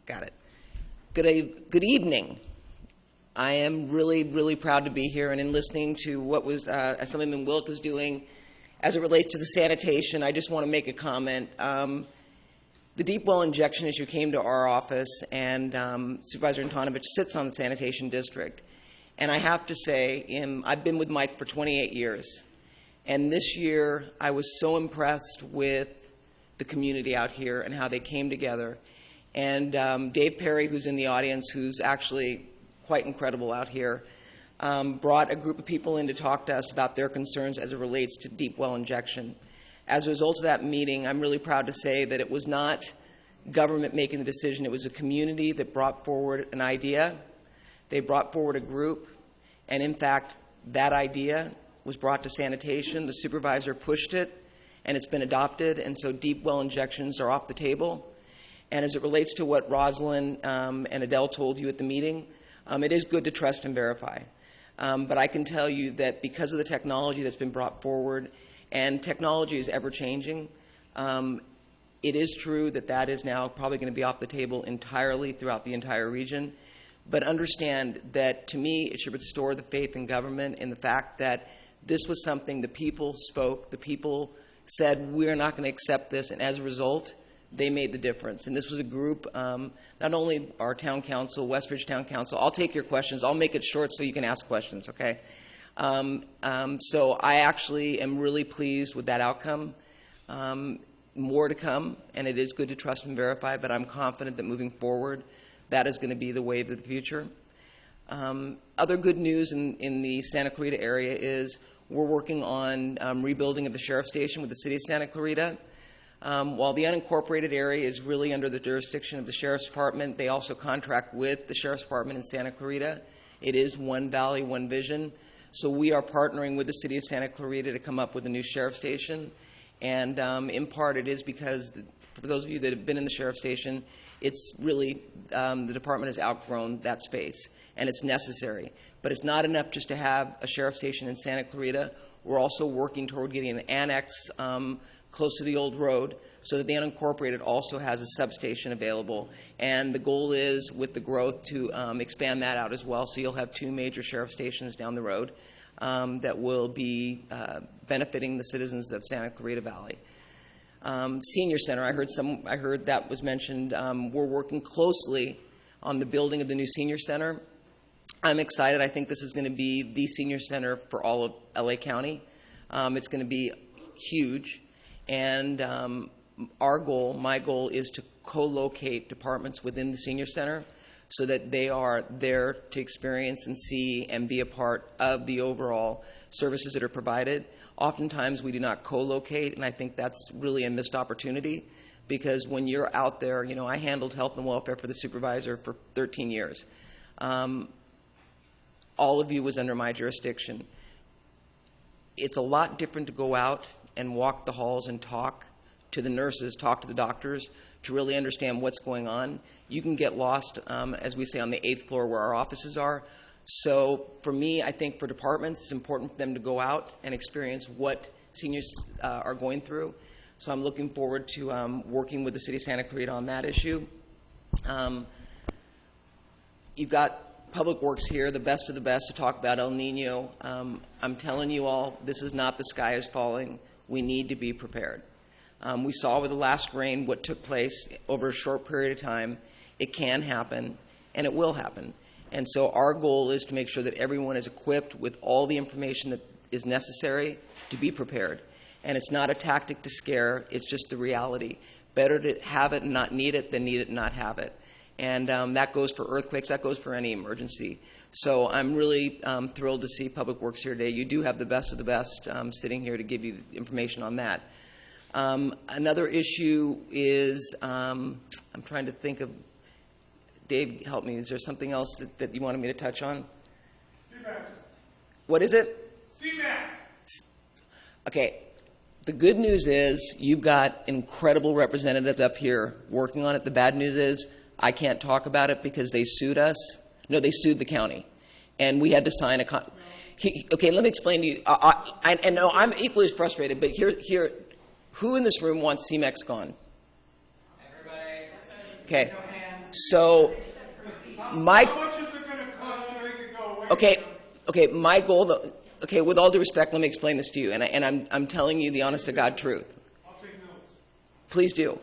Got it. Good evening. I am really proud to be here, and in listening to what was Assemblyman Wilk is doing as it relates to the sanitation, I just want to make a comment. The deep well injection issue came to our office, and Supervisor Antonovich sits on the sanitation district. And I have to say, I've been with Mike for 28 years, and this year I was so impressed with the community out here and how they came together. And Dave Perry, who's in the audience, who's actually quite incredible out here, brought a group of people in to talk to us about their concerns as it relates to deep well injection. As a result of that meeting, I'm really proud to say that it was not government making the decision. It was a community that brought forward an idea. They brought forward a group, and in fact, that idea was brought to sanitation. The supervisor pushed it, and it's been adopted, and so deep well injections are off the table. And as it relates to what Rosalind and Adele told you at the meeting, it is good to trust and verify. But I can tell you that because of the technology that's been brought forward, and technology is ever-changing, it is true that that is now probably going to be off the table entirely throughout the entire region. But understand that, to me, it should restore the faith in government in the fact that this was something the people spoke, the people said, we're not going to accept this, and as a result, they made the difference. And this was a group, not only our town council, Westridge Town Council. I'll take your questions. I'll make it short so you can ask questions, okay? So I actually am really pleased with that outcome. More to come, and it is good to trust and verify, but I'm confident that moving forward, that is going to be the way of the future. Other good news in the Santa Clarita area is we're working on rebuilding of the sheriff's station with the city of Santa Clarita. While the unincorporated area is really under the jurisdiction of the Sheriff's Department, they also contract with the Sheriff's Department in Santa Clarita. It is one valley, one vision. So we are partnering with the city of Santa Clarita to come up with a new sheriff's station. And in part it is because, for those of you that have been in the sheriff's station, it's really, the department has outgrown that space, and it's necessary. But it's not enough just to have a sheriff's station in Santa Clarita. We're also working toward getting an annex close to the old road so that the unincorporated also has a substation available. And the goal is, with the growth, to expand that out as well. So you'll have two major sheriff stations down the road that will be benefiting the citizens of Santa Clarita Valley. Senior Center, I heard that was mentioned. We're working closely on the building of the new Senior Center. I'm excited. I think this is going to be the senior center for all of LA County. It's going to be huge. And our goal, my goal, is to co-locate departments within the senior center so that they are there to experience and see and be a part of the overall services that are provided. Oftentimes we do not co-locate, and I think that's really a missed opportunity, because when you're out there, you know, I handled health and welfare for the supervisor for 13 years. All of you was under my jurisdiction. It's a lot different to go out and walk the halls and talk to the nurses, talk to the doctors, to really understand what's going on. You can get lost, as we say, on the 8th floor where our offices are. So for me, I think for departments, it's important for them to go out and experience what seniors are going through. So I'm looking forward to working with the City of Santa Clarita on that issue. You've got Public Works here, the best of the best, to talk about El Nino. I'm telling you all, this is not the sky is falling. We need to be prepared. We saw with the last rain what took place over a short period of time. It can happen, and it will happen. And so our goal is to make sure that everyone is equipped with all the information that is necessary to be prepared. And it's not a tactic to scare, it's just the reality. Better to have it and not need it than need it and not have it. And that goes for earthquakes, that goes for any emergency. So I'm really thrilled to see Public Works here today. You do have the best of the best sitting here to give you information on that. Another issue is, I'm trying to think of, Dave, help me. Is there something else that you wanted me to touch on? CMAX. What is it? CMAX. Okay. The good news is you've got incredible representatives up here working on it. The bad news is I can't talk about it because they sued us. No, they sued the county. And we had to sign a okay, let me explain to you. And no, I'm equally as frustrated, but here, who in this room wants CMEX gone? Everybody. Okay. So, my... How much is it going to cost to make it go away? Okay, my goal, okay, with all due respect, let me explain this to you, and I'm telling you the honest-to-God truth. I'll take notes. Please do.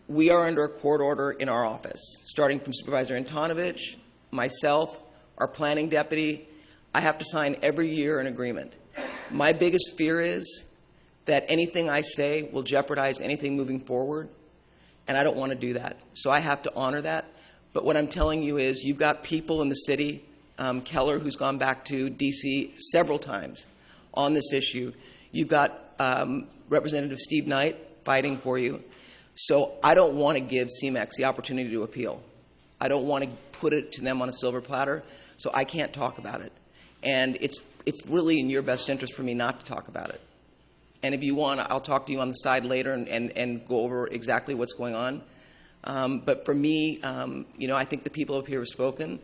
We are under a court order in our office, starting from Supervisor Antonovich, myself, our planning deputy. I have to sign every year an agreement. My biggest fear is that anything I say will jeopardize anything moving forward, and I don't want to do that. So I have to honor that. But what I'm telling you is you've got people in the city, Keller, who's gone back to D.C. several times on this issue. You've got Representative Steve Knight fighting for you. So I don't want to give CMEX the opportunity to appeal. I don't want to put it to them on a silver platter, so I can't talk about it. And it's really in your best interest for me not to talk about it. And if you want, I'll talk to you on the side later and go over exactly what's going on. But for me, I think the people up here have spoken,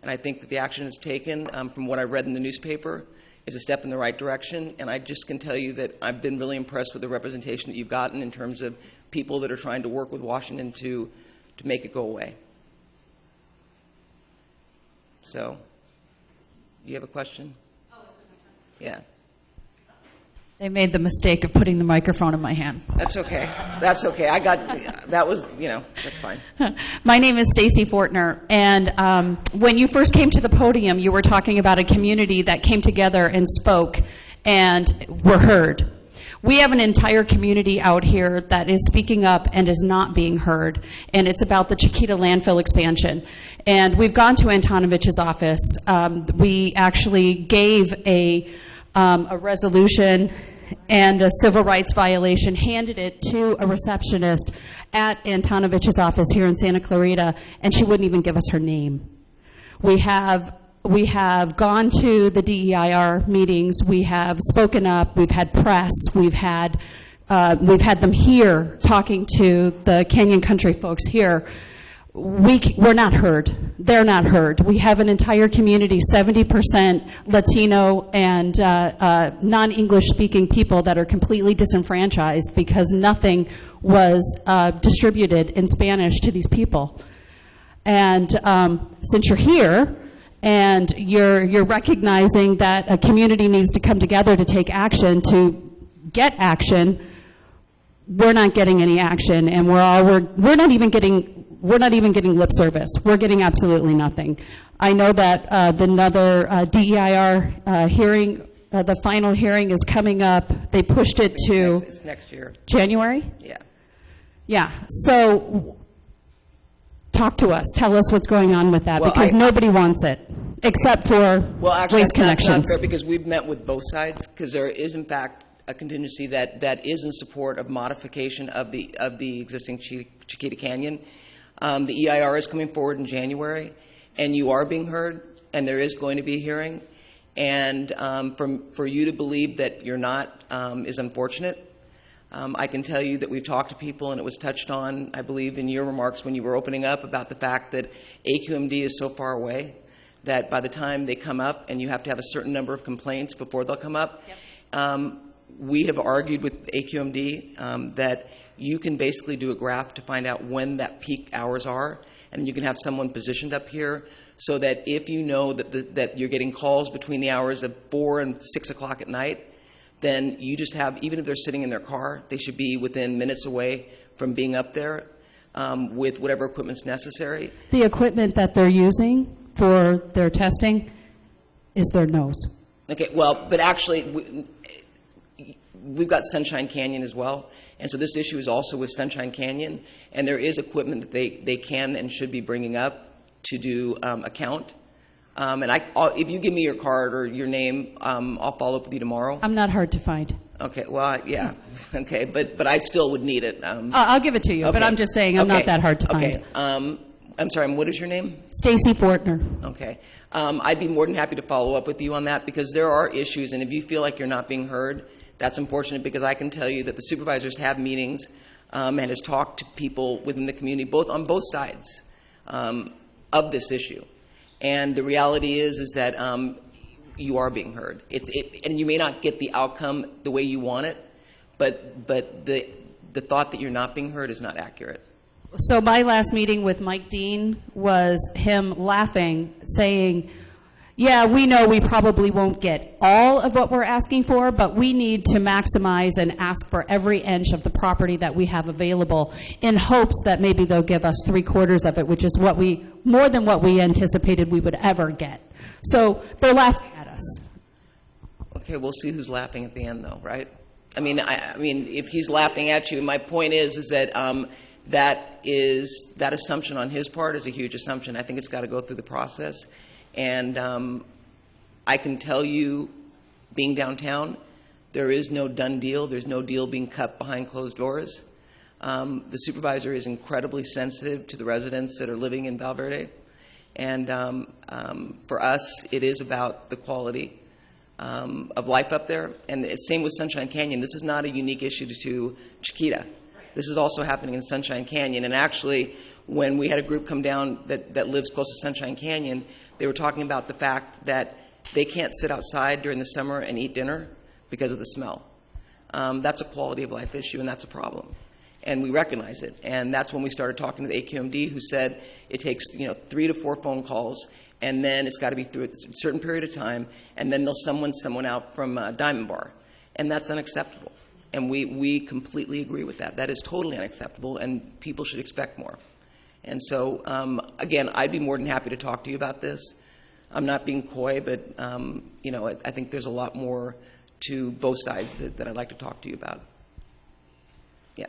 and I think that the action is taken, from what I read in the newspaper, is a step in the right direction. And I just can tell you that I've been really impressed with the representation that you've gotten in terms of people that are trying to work with Washington to make it go away. So, you have a question? Oh, is it my turn? Yeah. They made the mistake of putting the microphone in my hand. That's okay. That's okay. That was, that's fine. My name is Stacy Fortner, and when you first came to the podium, you were talking about a community that came together and spoke and were heard. We have an entire community out here that is speaking up and is not being heard, and it's about the Chiquita landfill expansion. And we've gone to Antonovich's office. We actually gave a resolution and a civil rights violation, handed it to a receptionist at Antonovich's office here in Santa Clarita, and she wouldn't even give us her name. We have gone to the DEIR meetings. We have spoken up. We've had press. We've had them here talking to the Canyon Country folks here. We're not heard. They're not heard. We have an entire community, 70% Latino and non-English speaking people that are completely disenfranchised because nothing was distributed in Spanish to these people. And since you're here and you're recognizing that a community needs to come together to take action, to get action, we're not getting any action, and we're not even getting lip service. We're getting absolutely nothing. I know that another DEIR hearing, the final hearing is coming up. They pushed it to it's next year. January? Yeah. Yeah. So talk to us. Tell us what's going on with that, Well, because nobody wants it except for actually, Waste that's Connections. not fair because we've met with both sides, because there is, in fact, a contingency that is in support of modification of the existing Chiquita Canyon. The EIR is coming forward in January, and you are being heard, and there is going to be a hearing. And for you to believe that you're not is unfortunate. I can tell you that we've talked to people, and it was touched on, I believe, in your remarks when you were opening up about the fact that AQMD is so far away that by the time they come up, and you have to have a certain number of complaints before they'll come up, we have argued with AQMD that you can basically do a graph to find out when that peak hours are, and you can have someone positioned up here so that if you know that you're getting calls between the hours of 4 and 6 o'clock at night, then you just have, even if they're sitting in their car, they should be within minutes away from being up there with whatever equipment's necessary. The equipment that they're using for their testing is their nose. Okay, well, but actually, we've got Sunshine Canyon as well, and so this issue is also with Sunshine Canyon, and there is equipment that they can and should be bringing up to do a count. And if you give me your card or your name, I'll follow up with you tomorrow. I'm not hard to find. Okay, well, yeah, okay, but I still would need it. I'll give it to you, but I'm just saying I'm not that hard to find. Okay, I'm sorry, what is your name? Stacy Fortner. Okay. I'd be more than happy to follow up with you on that, because there are issues, and if you feel like you're not being heard, that's unfortunate, because I can tell you that the supervisors have meetings and has talked to people within the community, on both sides of this issue. And the reality is that you are being heard. And you may not get the outcome the way you want it, but the thought that you're not being heard is not accurate. So my last meeting with Mike Dean was him laughing, saying, yeah, we know we probably won't get all of what we're asking for, but we need to maximize and ask for every inch of the property that we have available in hopes that maybe they'll give us 3/4 of it, which is more than what we anticipated we would ever get. So they're laughing at us. Okay, we'll see who's laughing at the end, though, right? I mean, if he's laughing at you, my point is that that assumption on his part is a huge assumption. I think it's got to go through the process. And I can tell you, being downtown, there is no done deal. There's no deal being cut behind closed doors. The supervisor is incredibly sensitive to the residents that are living in Valverde. And for us, it is about the quality of life up there. And it's same with Sunshine Canyon. This is not a unique issue to Chiquita. This is also happening in Sunshine Canyon. And actually, when we had a group come down that lives close to Sunshine Canyon, they were talking about the fact that they can't sit outside during the summer and eat dinner because of the smell. That's a quality of life issue, and that's a problem. And we recognize it. And that's when we started talking to the AQMD, who said it takes 3 to 4 phone calls, and then it's got to be through a certain period of time, and then they'll summon someone out from Diamond Bar. And that's unacceptable. And we completely agree with that. That is totally unacceptable, and people should expect more. And so, again, I'd be more than happy to talk to you about this. I'm not being coy, but, I think there's a lot more to both sides that I'd like to talk to you about. Yeah.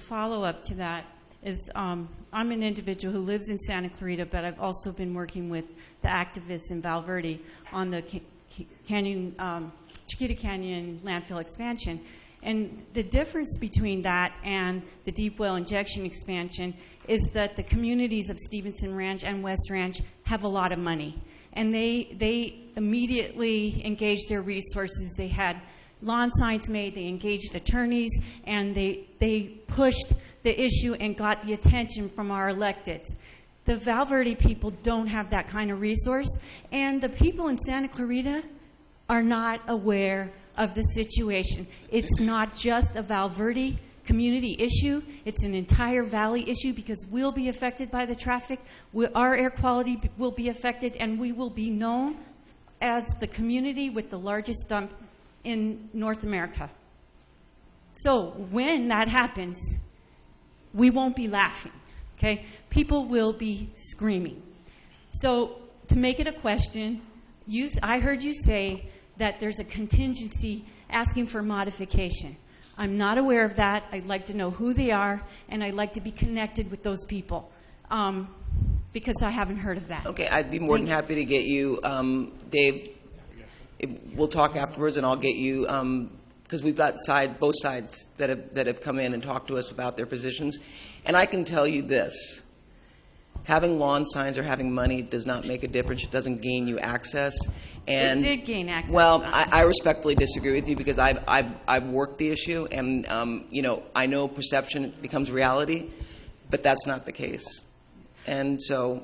Follow-up to that is I'm an individual who lives in Santa Clarita, but I've also been working with the activists in Valverde on the Chiquita Canyon landfill expansion. And the difference between that and the deep well injection expansion is that the communities of Stevenson Ranch and West Ranch have a lot of money. And they immediately engaged their resources. They had lawn signs made, they engaged attorneys, and they pushed the issue and got the attention from our electeds. The Valverde people don't have that kind of resource, and the people in Santa Clarita are not aware of the situation. It's not just a Valverde community issue. It's an entire valley issue because we'll be affected by the traffic. Our air quality will be affected, and we will be known as the community with the largest dump in North America. So when that happens, we won't be laughing, okay? People will be screaming. So to make it a question, I heard you say that there's a contingency asking for modification. I'm not aware of that. I'd like to know who they are, and I'd like to be connected with those people because I haven't heard of that. Okay, I'd be more than happy to get you, Dave. We'll talk afterwards, and I'll get you, because we've got both sides that have come in and talked to us about their positions. And I can tell you this. Having lawn signs or having money does not make a difference. It doesn't gain you access. And it did gain access. Well, I respectfully disagree with you because I've worked the issue, and I know perception becomes reality, but that's not the case. And so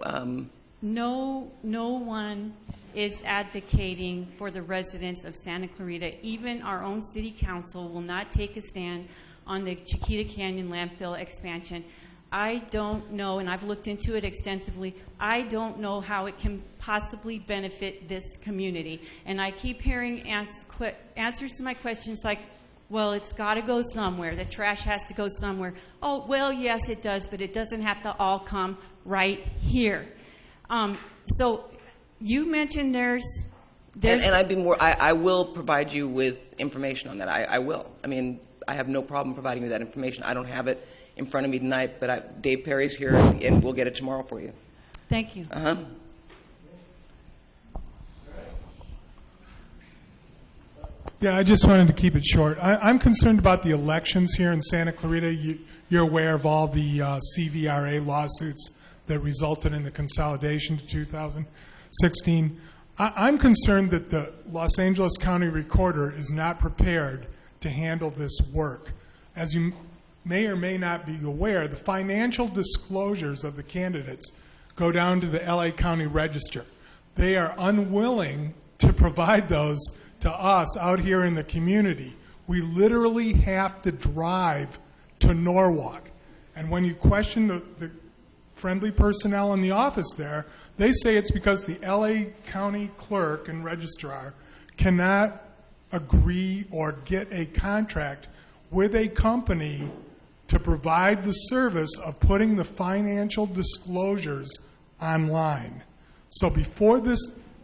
no one is advocating for the residents of Santa Clarita. Even our own city council will not take a stand on the Chiquita Canyon landfill expansion. I don't know, and I've looked into it extensively, I don't know how it can possibly benefit this community. And I keep hearing answers to my questions like, well, it's got to go somewhere. The trash has to go somewhere. Oh, well, yes, it does, but it doesn't have to all come right here. So you mentioned there's and I'd be more. I will provide you with information on that. I will. I mean, I have no problem providing you that information. I don't have it in front of me tonight, but Dave Perry's here, and we'll get it tomorrow for you. Thank you. Yeah, I just wanted to keep it short. I'm concerned about the elections here in Santa Clarita. You're aware of all the CVRA lawsuits that resulted in the consolidation to 2016. I'm concerned that the Los Angeles County Recorder is not prepared to handle this work. As you may or may not be aware, the financial disclosures of the candidates go down to the LA County Register. They are unwilling to provide those to us out here in the community. We literally have to drive to Norwalk. And when you question the friendly personnel in the office there, they say it's because the LA County clerk and registrar cannot agree or get a contract with a company to provide the service of putting the financial disclosures online. So before this,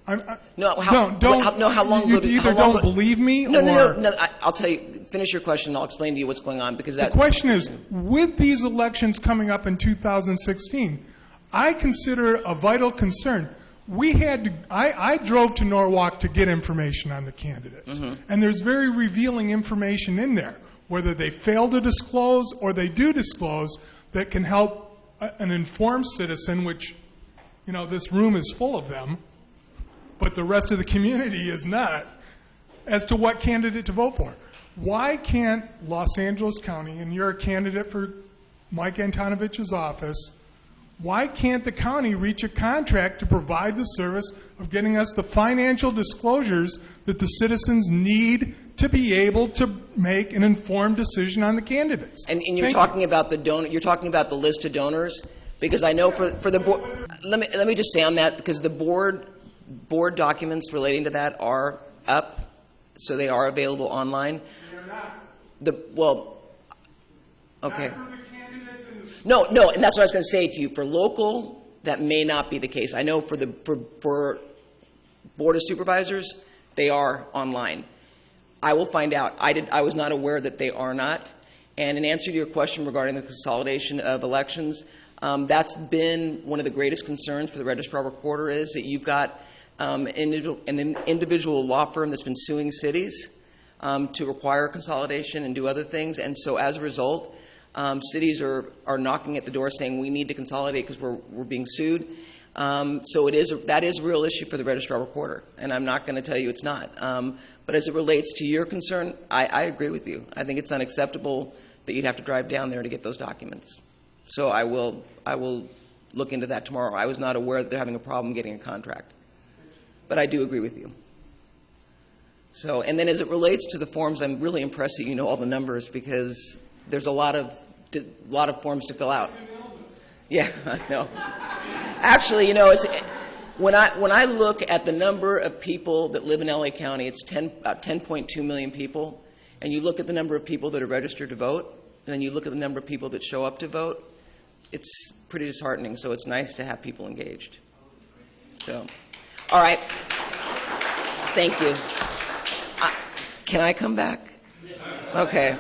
how long would you either don't believe me or... No, I'll tell you, finish your question, and I'll explain to you what's going on, because The question is, with these elections coming up in 2016, I consider a vital concern. I drove to Norwalk to get information on the candidates, and there's very revealing information in there, whether they fail to disclose or they do disclose, that can help an informed citizen, which, you know, this room is full of them, but the rest of the community is not, as to what candidate to vote for. Why can't Los Angeles County, and you're a candidate for Mike Antonivich's office, why can't the county reach a contract to provide the service of getting us the financial disclosures that the citizens need to be able to make an informed decision on the candidates? And you're talking about you're talking about the list of donors, because I know for the board. Let me just say on that, because the board documents relating to that are up, so they are available online. They're not. Okay. Not for the candidates in the No, and that's what I was going to say to you. For local, that may not be the case. I know for Board of Supervisors, they are online. I will find out. I was not aware that they are not. And in answer to your question regarding the consolidation of elections, that's been one of the greatest concerns for the registrar recorder, is that you've got an individual law firm that's been suing cities to require consolidation and do other things. And so as a result, cities are knocking at the door saying we need to consolidate because we're being sued. So that is a real issue for the registrar recorder, and I'm not going to tell you it's not. But as it relates to your concern, I agree with you. I think it's unacceptable that you'd have to drive down there to get those documents. So I will look into that tomorrow. I was not aware that they're having a problem getting a contract, but I do agree with you. So, and then as it relates to the forms, I'm really impressed that you know all the numbers, because there's a lot of forms to fill out. Yeah, I know. Actually, you know, it's when I look at the number of people that live in LA County, it's about 10.2 million people, and you look at the number of people that are registered to vote, and then you look at the number of people that show up to vote, it's pretty disheartening. So it's nice to have people engaged. So, all right. Thank you. Can I come back? Okay.